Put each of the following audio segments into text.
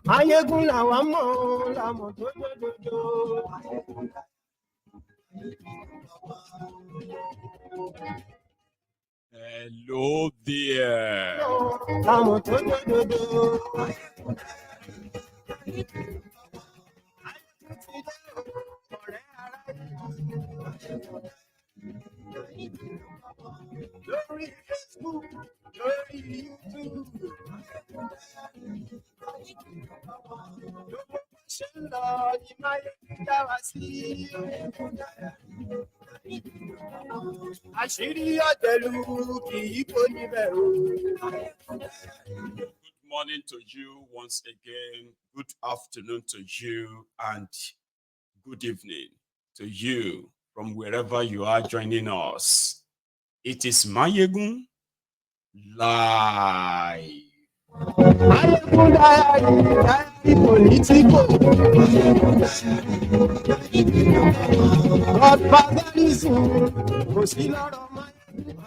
Mayegun làwa mọ̀ làmọ̀ tó dòdòdò. Hello there. Làmọ̀ tó dòdòdò. Lórí Facebook, lórí YouTube. Lówó ṣe ń lọ ní Máyégún dá wa sí. Àṣírí ọ̀tẹ̀lú kì í kó níbẹ̀ o. Good morning to you once again. Good afternoon to you and good evening to you from wherever you are joining us. It is Mayegun Live. Mayegun Diary Politico. Godfatherism kò sí lọ́rọ̀ Mayegun.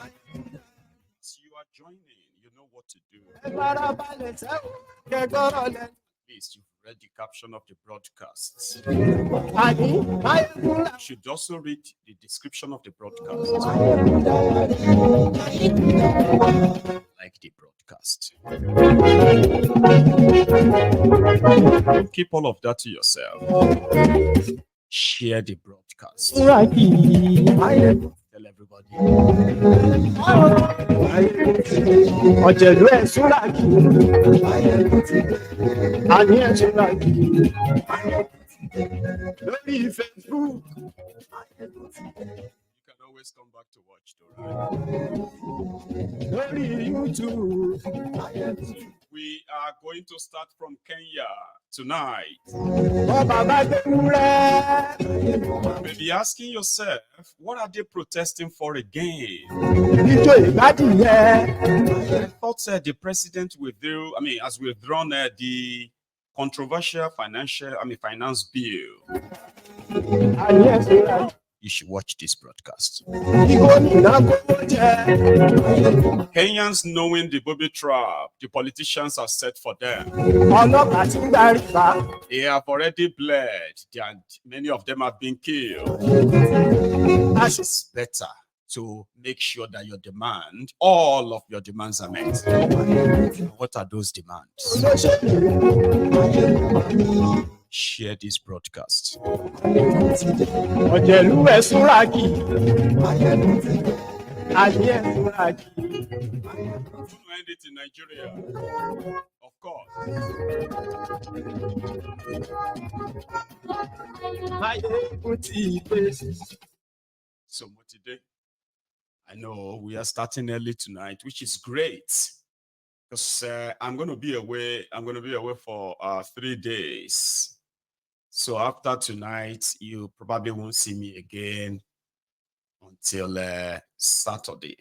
As you are joining, you know what to do. Ẹ farabalẹ̀ sẹ́wọ̀n kẹ́gbọ́rọ̀ lẹ́nu. At least you've read the caption of the broadcast. Àní Mayegun You should also read the description of the broadcast. Like the broadcast. Don't keep all of that to yourself. Share the broadcast. Súràkì Mayegun. Tell everybody. Ọ̀jẹ̀lú ẹ̀ Súràkì. Àní ẹ̀ Súràkì. Lórí Facebook. You can always come back to watch though, right? Lórí YouTube. We are going to start from Kenya tonight. Ọba bá gbé wúrẹ́. You may be asking yourself, what are they protesting for again? Ijó ìgbádìyẹ. I thought the president has withdrawn the controversial finance bill. Àní ẹ̀ Súràkì. You should watch this broadcast. Ìgò nìna kówó jẹ. Kenyans knowing the booby trap the politicians have set for them. Ọlọ́pàá ti ń gba rìbá. They have already bled and many of them have been killed. It's better to make sure that all of your demands are met. What are those demands? Share this broadcast. Ọ̀jẹ̀lú ẹ̀ Súràkì. Àní ẹ̀ Súràkì. To end it in Nigeria, of course. Mayegun ti dé. So today, I know we are starting early tonight, which is great because I'm going to be away. I'm going to be away for 3 days. So after tonight, you probably won't see me again until Saturday.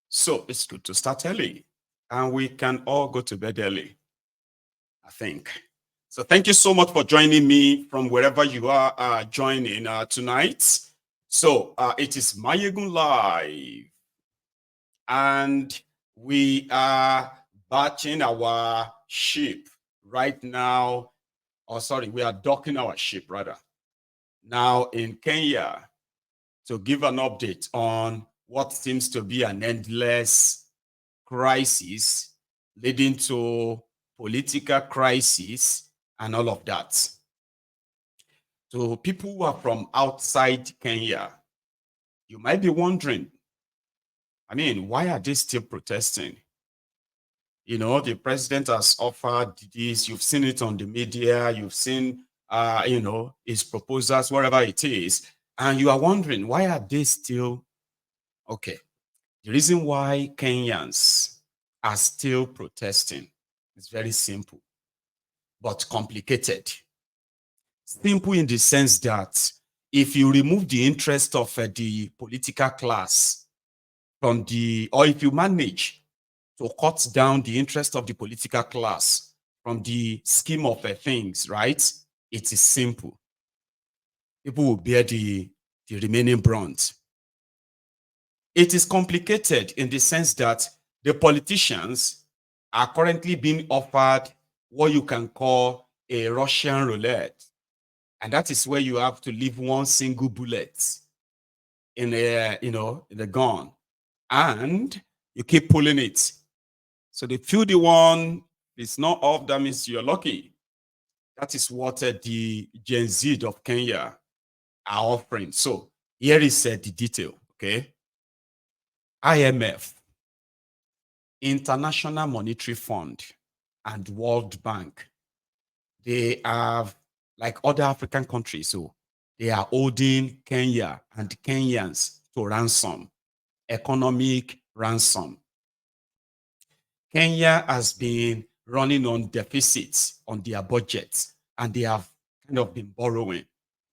So it's good to start early, and we can all go to bed early, I think. So thank you so much for joining me from wherever you are joining tonight. So it is Mayegun Live, and we are batching our ship right now. Oh, sorry, we are docking our ship rather now in Kenya to give an update on what seems to be an endless crisis leading to political crisis and all of that. So people who are from outside Kenya, you might be wondering, why are they still protesting? You know, the president has offered this. You've seen it on the media. You've seen, his proposals, wherever it is. And you are wondering, why are they still? Okay. The reason why Kenyans are still protesting is very simple, but complicated. Simple in the sense that if you remove the interest of the political class from or if you manage to cut down the interest of the political class from the scheme of things, right? It is simple. People will bear the remaining brunt. It is complicated in the sense that the politicians are currently being offered what you can call a Russian roulette. And that is where you have to leave one single bullet in the gun, and you keep pulling it. So they feel the one is not off, that means you're lucky. That is what the Gen Z of Kenya are offering. So here is the detail, okay? IMF, International Monetary Fund, and World Bank, they have, like other African countries, so they are holding Kenya and Kenyans to ransom, economic ransom. Kenya has been running on deficits on their budgets, and they have kind of been borrowing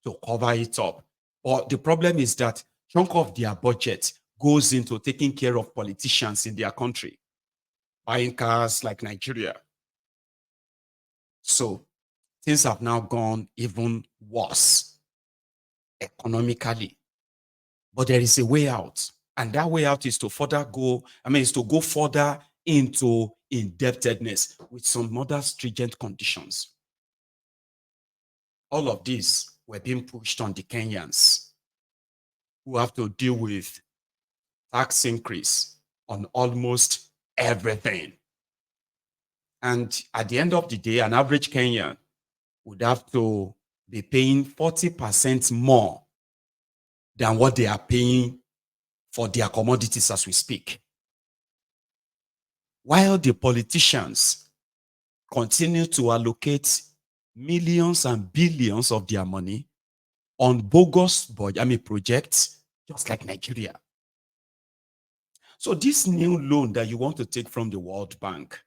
to cover it up. But the problem is that chunk of their budget goes into taking care of politicians in their country, buying cars like Nigeria. So things have now gone even worse economically. But there is a way out. And that way out is to go further into indebtedness with some other stringent conditions. All of these were being pushed on the Kenyans, who have to deal with tax increase on almost everything. And at the end of the day, an average Kenyan would have to be paying 40% more than what they are paying for their commodities as we speak. While the politicians continue to allocate millions and billions of their money on bogus projects, just like Nigeria. So this new loan that you want to take from the World Bank,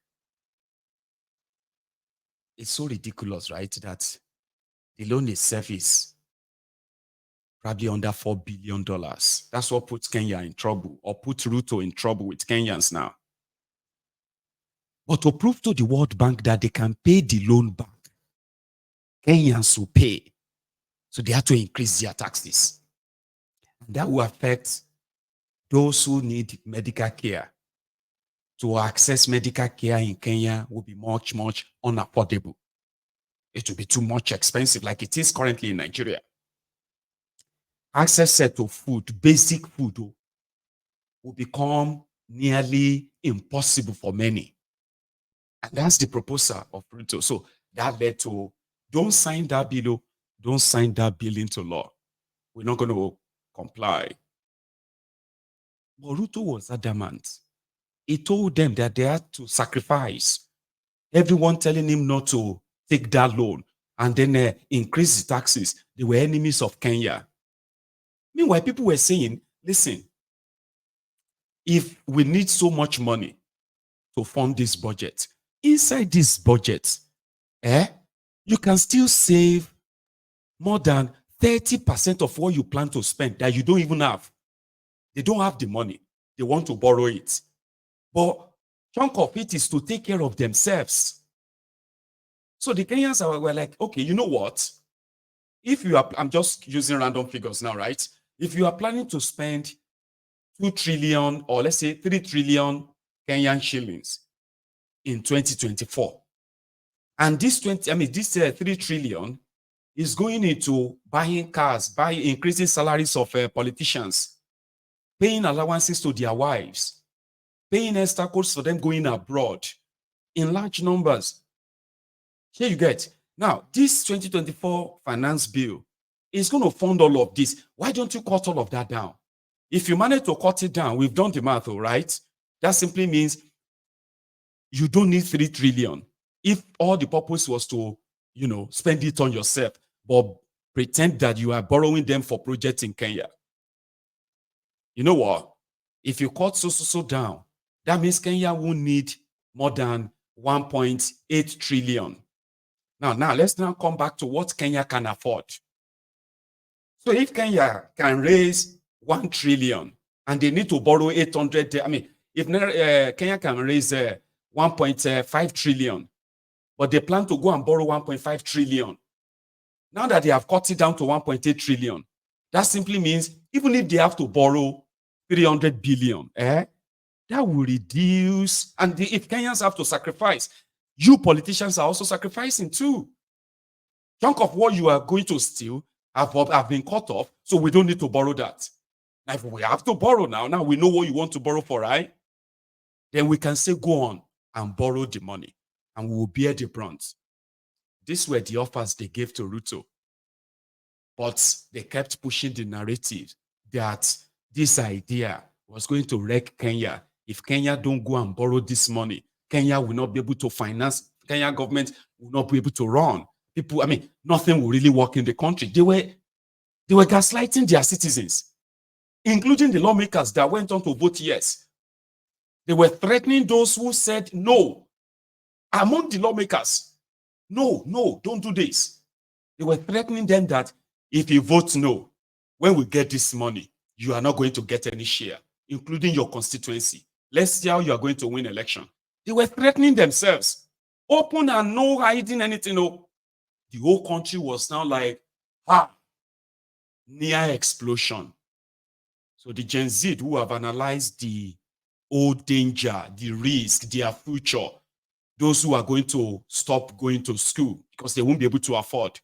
it's so ridiculous, right? That the loan itself is probably under $4 billion. That's what puts Kenya in trouble, or put Ruto in trouble with Kenyans now. But to prove to the World Bank that they can pay the loan back, Kenyans will pay. So they have to increase their taxes. And that will affect those who need medical care. To access medical care in Kenya will be much, much unaffordable. It will be too much expensive, like it is currently in Nigeria. Access to food, basic food, will become nearly impossible for many. And that's the proposal of Ruto. So that led to, don't sign that bill, don't sign that bill into law. We're not going to comply. But Ruto was adamant. He told them that they had to sacrifice. Everyone telling him not to take that loan and then increase the taxes. They were enemies of Kenya. Meanwhile, people were saying, listen, if we need so much money to fund this budget, inside this budget, you can still save more than 30% of what you plan to spend that you don't even have. They don't have the money. They want to borrow it. But chunk of it is to take care of themselves. So the Kenyans were like, okay, you know what? If you are, I'm just using random figures now, right? If you are planning to spend 2 trillion, or let's say 3 trillion Kenyan shillings in 2024, and this 3 trillion is going into buying cars, increasing salaries of politicians, paying allowances to their wives, paying extra costs for them going abroad in large numbers. Here you get. Now, this 2024 finance bill is going to fund all of this. Why don't you cut all of that down? If you manage to cut it down, we've done the math, all right? That simply means you don't need 3 trillion. If all the purpose was to, spend it on yourself, but pretend that you are borrowing them for projects in Kenya. You know what? If you cut so down, that means Kenya won't need more than 1.8 trillion. Now let's now come back to what Kenya can afford. So if Kenya can raise 1 trillion and they need to borrow 800, if Kenya can raise 1.5 trillion, but they plan to go and borrow 1.5 trillion. Now that they have cut it down to 1.8 trillion, that simply means even if they have to borrow 300 billion, that will reduce. And if Kenyans have to sacrifice, you politicians are also sacrificing too. Chunk of what you are going to steal have been cut off, so we don't need to borrow that. Now, if we have to borrow now we know what you want to borrow for, right? Then we can say, go on and borrow the money, and we will bear the brunt. These were the offers they gave to Ruto. But they kept pushing the narrative that this idea was going to wreck Kenya. If Kenya don't go and borrow this money, Kenya will not be able to finance, Kenya government will not be able to run. People, nothing will really work in the country. They were gaslighting their citizens, including the lawmakers that went on to vote yes. They were threatening those who said no. Among the lawmakers, no, don't do this. They were threatening them that if you vote no, when we get this money, you are not going to get any share, including your constituency. Let's see how you are going to win election. They were threatening themselves. Open and no hiding anything. No. The whole country was now like, near explosion. So the Gen Z who have analyzed the old danger, the risk, their future, those who are going to stop going to school because they won't be able to afford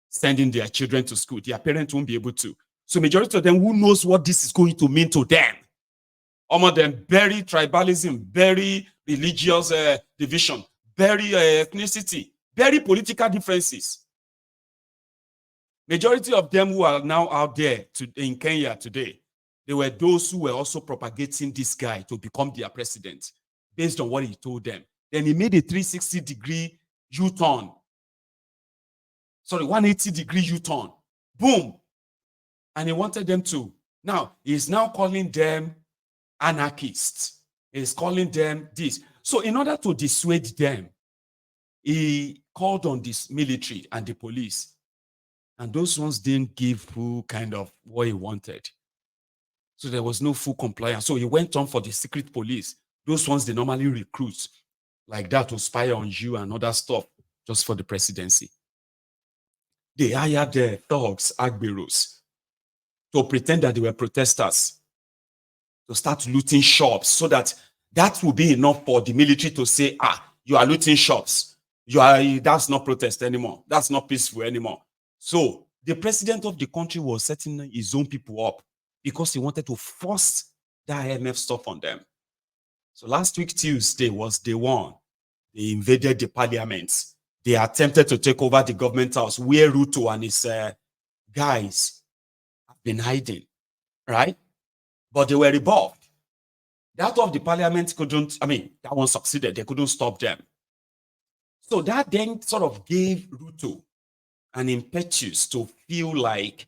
sending their children to school. Their parents won't be able to. So majority of them, who knows what this is going to mean to them? Some of them bury tribalism, bury religious division, bury ethnicity, bury political differences. Majority of them who are now out there in Kenya today, they were those who were also propagating this guy to become their president based on what he told them. Then he made a 360-degree U-turn. Sorry, 180-degree U-turn. Boom. And he wanted them to. Now, he's now calling them anarchists. He's calling them this. So in order to dissuade them, he called on this military and the police. And those ones didn't give full kind of what he wanted. So there was no full compliance. So he went on for the secret police. Those ones they normally recruit like that to spy on you and other stuff just for the presidency. They hired the thugs, agberos, to pretend that they were protesters, to start looting shops so that will be enough for the military to say, you are looting shops. That's not protest anymore. That's not peaceful anymore. So the president of the country was setting his own people up because he wanted to force the IMF stuff on them. So last week, Tuesday, was day one. They invaded the parliament. They attempted to take over the government house where Ruto and his guys have been hiding, right? But they were rebuffed. That of the parliament couldn't, that one succeeded. They couldn't stop them. So that then sort of gave Ruto an impetus to feel like,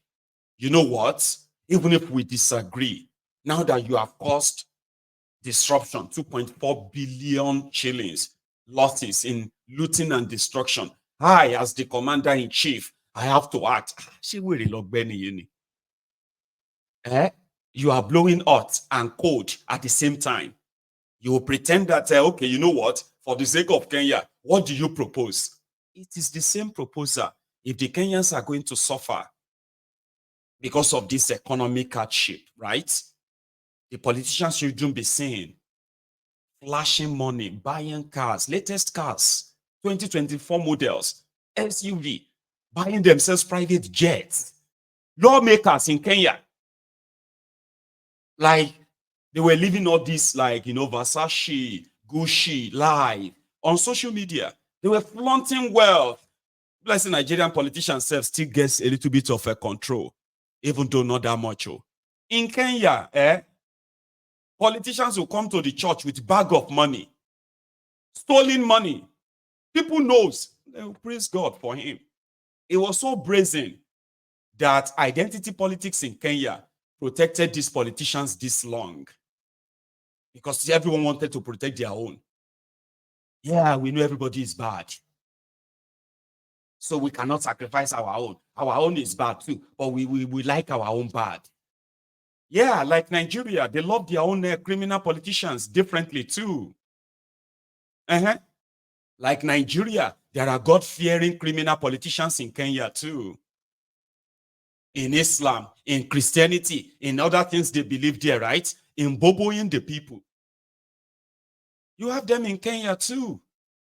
you know what? Even if we disagree, now that you have caused disruption, 2.4 billion shillings losses in looting and destruction, I, as the commander-in-chief, I have to act. You are blowing hot and cold at the same time. You will pretend that, okay, you know what? For the sake of Kenya, what do you propose? It is the same proposal. If the Kenyans are going to suffer because of this economic hardship, right? The politicians shouldn't be saying, flashing money, buying cars, latest cars, 2024 models, SUV, buying themselves private jets. Lawmakers in Kenya, like they were living all this, like, Versace, Gucci, live on social media. They were flaunting wealth. Blessing Nigerian politicians still gets a little bit of a control, even though not that much. In Kenya, politicians will come to the church with bag of money, stolen money. People knows. They will praise God for him. It was so brazen that identity politics in Kenya protected these politicians this long because everyone wanted to protect their own. Yeah, we know everybody is bad, so we cannot sacrifice our own. Our own is bad too, but we like our own bad. Yeah, like Nigeria, they love their own criminal politicians differently too. Like Nigeria, there are God-fearing criminal politicians in Kenya too. in Islam, in Christianity, in other things they believe there, right? In boboing the people. You have them in Kenya too.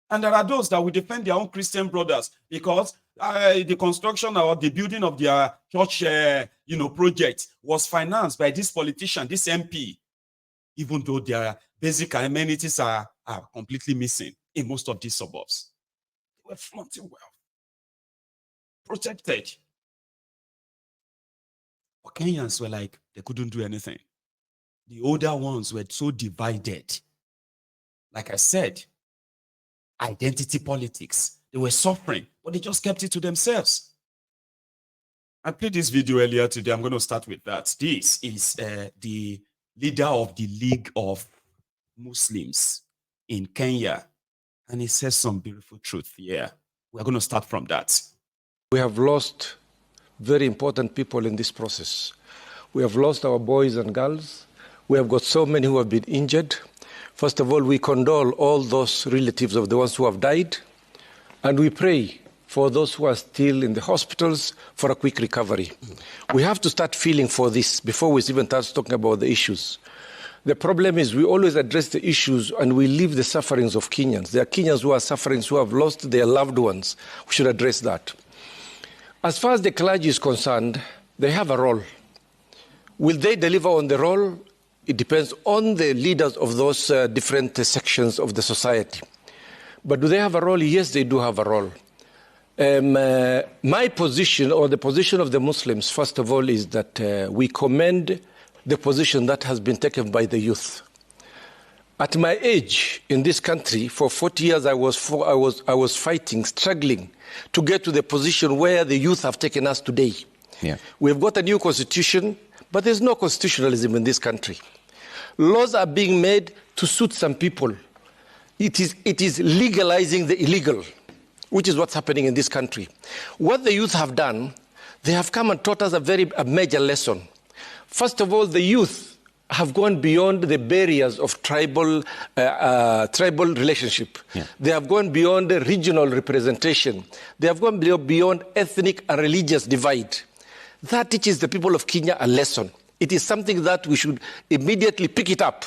And there are those that will defend their own Christian brothers because the construction or the building of their church, project was financed by this politician, this MP, even though their basic amenities are completely missing in most of these suburbs. They were flaunting wealth, protected. But Kenyans were like, they couldn't do anything. The older ones were so divided. Like I said, identity politics. They were suffering, but they just kept it to themselves. I played this video earlier today. I'm going to start with that. This is the leader of the League of Muslims in Kenya. And he says some beautiful truth here. We're going to start from that. We have lost very important people in this process. We have lost our boys and girls. We have got so many who have been injured. First of all, we condole all those relatives of the ones who have died, and we pray for those who are still in the hospitals for a quick recovery. We have to start feeling for this before we even start talking about the issues. The problem is we always address the issues and we leave the sufferings of Kenyans. There are Kenyans who are suffering, who have lost their loved ones. We should address that. As far as the clergy is concerned, they have a role. Will they deliver on the role? It depends on the leaders of those different sections of the society. But do they have a role? Yes, they do have a role. My position, or the position of the Muslims, first of all, is that we commend the position that has been taken by the youth. At my age in this country, for 40 years, I was fighting, struggling to get to the position where the youth have taken us today. Yeah. We've got a new constitution, but there's no constitutionalism in this country. Laws are being made to suit some people. It is legalizing the illegal, which is what's happening in this country. What the youth have done, they have come and taught us a major lesson. First of all, the youth have gone beyond the barriers of tribal relationship. Yeah. They have gone beyond the regional representation. They have gone beyond ethnic and religious divide. That teaches the people of Kenya a lesson. It is something that we should immediately pick it up.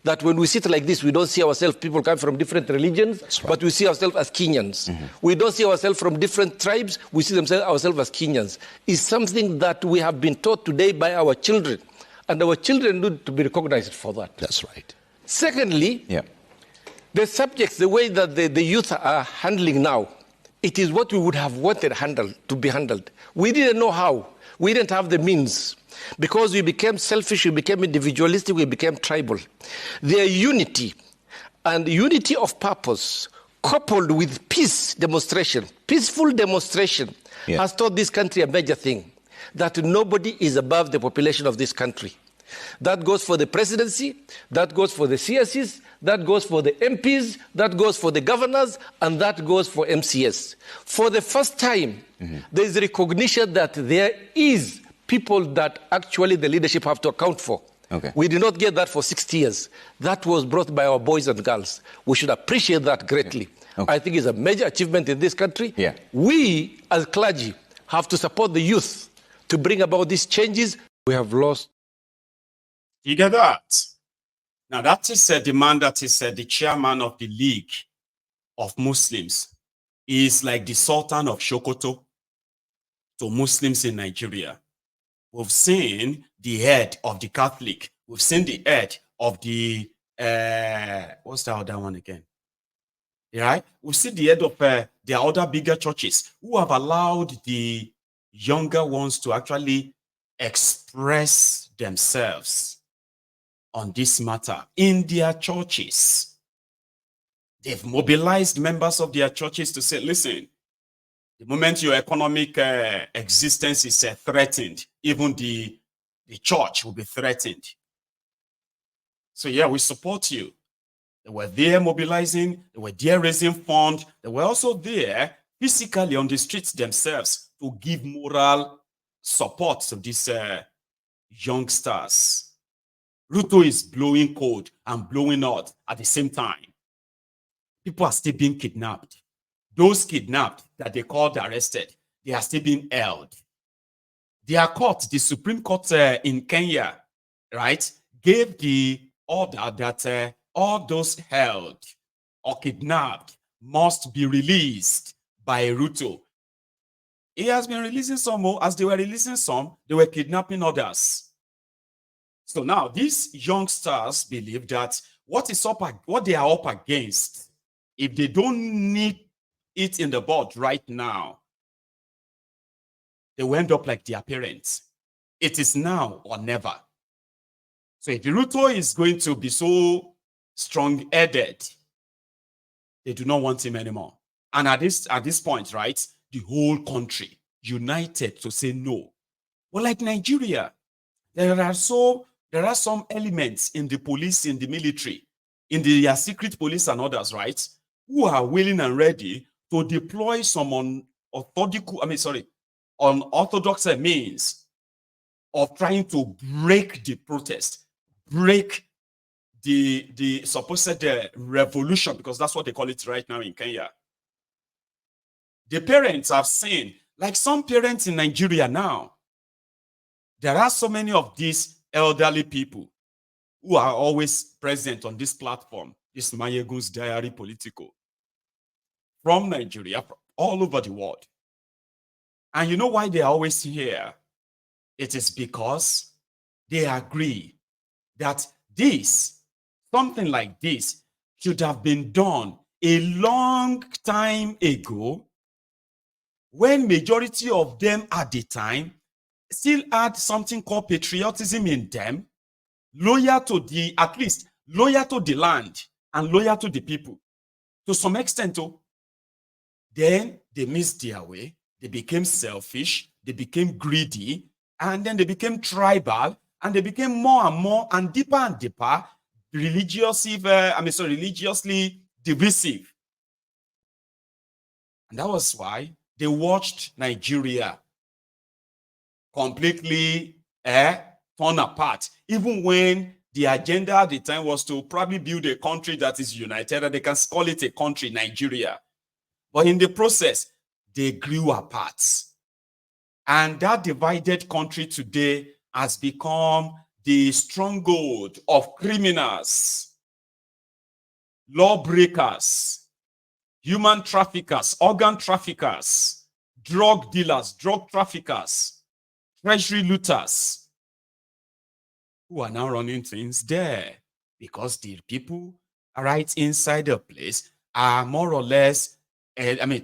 That when we sit like this, we don't see ourselves, people come from different religions, right. but we see ourselves as Kenyans. Mm-hmm. We don't see ourselves from different tribes, we see ourselves as Kenyans. It's something that we have been taught today by our children. And our children need to be recognized for that. That's right. Secondly, Yeah. the subjects, the way that the youth are handling now, it is what we would have wanted to be handled. We didn't know how. We didn't have the means. Because we became selfish, we became individualistic, we became tribal. Their unity and unity of purpose coupled with peaceful demonstration, Yeah. has taught this country a major thing, that nobody is above the population of this country. That goes for the presidency, that goes for the CSs, that goes for the MPs, that goes for the governors, and that goes for MCS. For the first time, there is recognition that there is people that actually the leadership have to account for. Okay. We did not get that for 60 years. That was brought by our boys and girls. We should appreciate that greatly. Okay. I think it's a major achievement in this country. Yeah. We, as clergy, have to support the youth to bring about these changes. We have lost. You get that? Now, that is a demand that is the chairman of the League of Muslims. He is like the Sultan of Sokoto to Muslims in Nigeria. We've seen the head of the Catholic. We've seen the head of the, what's the other one again? Right? We've seen the head of the other bigger churches who have allowed the younger ones to actually express themselves on this matter in their churches. They've mobilized members of their churches to say, listen, the moment your economic existence is threatened, even the church will be threatened. So yeah, we support you. They were there mobilizing, they were there raising funds, they were also there physically on the streets themselves to give moral support to these youngsters. Ruto is blowing cold and blowing out at the same time. People are still being kidnapped. Those kidnapped that they called arrested, they are still being held. their court, the Supreme Court in Kenya, right, gave the order that all those held or kidnapped must be released by Ruto. He has been releasing some more. As they were releasing some, they were kidnapping others. So now these youngsters believe that what they are up against, if they don't nip it in the bud right now, they will end up like their parents. It is now or never. So if Ruto is going to be so strong-headed, they do not want him anymore. And at this point, right, the whole country united to say no. Well, like Nigeria, there are some elements in the police, in the military, in the secret police and others, right, who are willing and ready to deploy some unorthodox means of trying to break the protest, break the supposed revolution, because that's what they call it right now in Kenya. The parents have seen, like some parents in Nigeria now, there are so many of these elderly people who are always present on this platform, this Mayegun's Diary Political, from Nigeria, all over the world. And you know why they are always here? It is because they agree that something like this should have been done a long time ago, when majority of them at the time still had something called patriotism in them, loyal to the land and loyal to the people. To some extent, then they missed their way. They became selfish. They became greedy. And then they became tribal. And they became more and more and deeper religiously divisive. And that was why they watched Nigeria completely torn apart, even when the agenda at the time was to probably build a country that is united, and they can call it a country, Nigeria. But in the process, they grew apart. And that divided country today has become the stronghold of criminals, lawbreakers, human traffickers, organ traffickers, drug dealers, drug traffickers, treasury looters, who are now running things there, because the people right inside the place are more or less,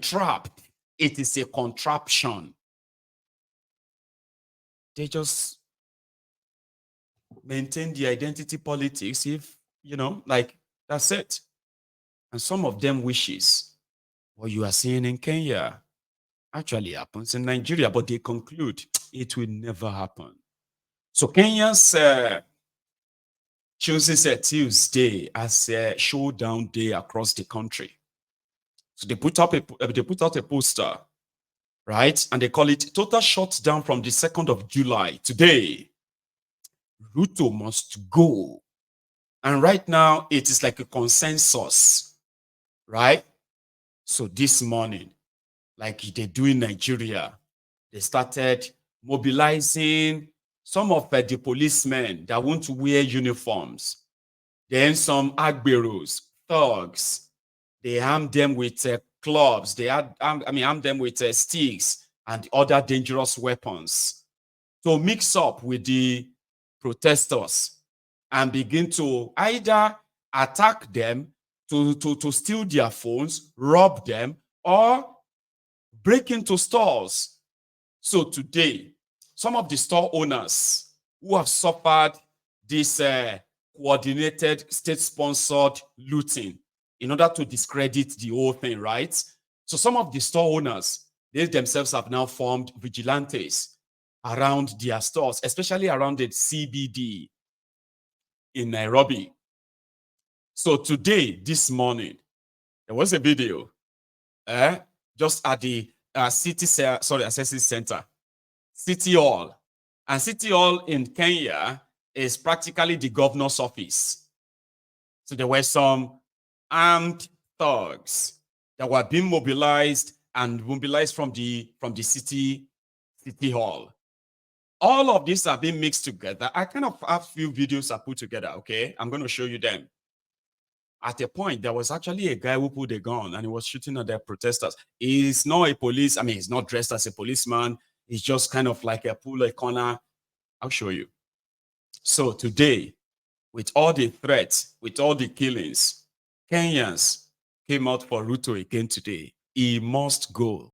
trapped. It is a contraption. They just maintain the identity politics, that's it. And some of them wishes what you are seeing in Kenya actually happens in Nigeria, but they conclude it will never happen. So Kenyans chooses a Tuesday as a showdown day across the country. So they put out a poster, right? And they call it total shutdown from the 2nd of July. Today, Ruto must go. And right now, it is like a consensus, right? So this morning, like they do in Nigeria, they started mobilizing some of the policemen that want to wear uniforms. Then some agberos, thugs, they arm them with clubs. They arm them with sticks and other dangerous weapons to mix up with the protesters and begin to either attack them, to steal their phones, rob them, or break into stores. So today, some of the store owners who have suffered this coordinated state-sponsored looting in order to discredit the whole thing, right? So some of the store owners, they themselves have now formed vigilantes around their stores, especially around the CBD in Nairobi. So today, this morning, there was a video just at the Assembly Center, City Hall. And City Hall in Kenya is practically the governor's office. So there were some armed thugs that were being mobilized from the city hall. All of these are being mixed together. I kind of have few videos I put together, okay? I'm going to show you them. At a point, there was actually a guy who pulled a gun and he was shooting at the protesters. He's not a police. I mean, he's not dressed as a policeman. He's just kind of like a pull a corner. I'll show you. So today, with all the threats, with all the killings, Kenyans came out for Ruto again today. He must go.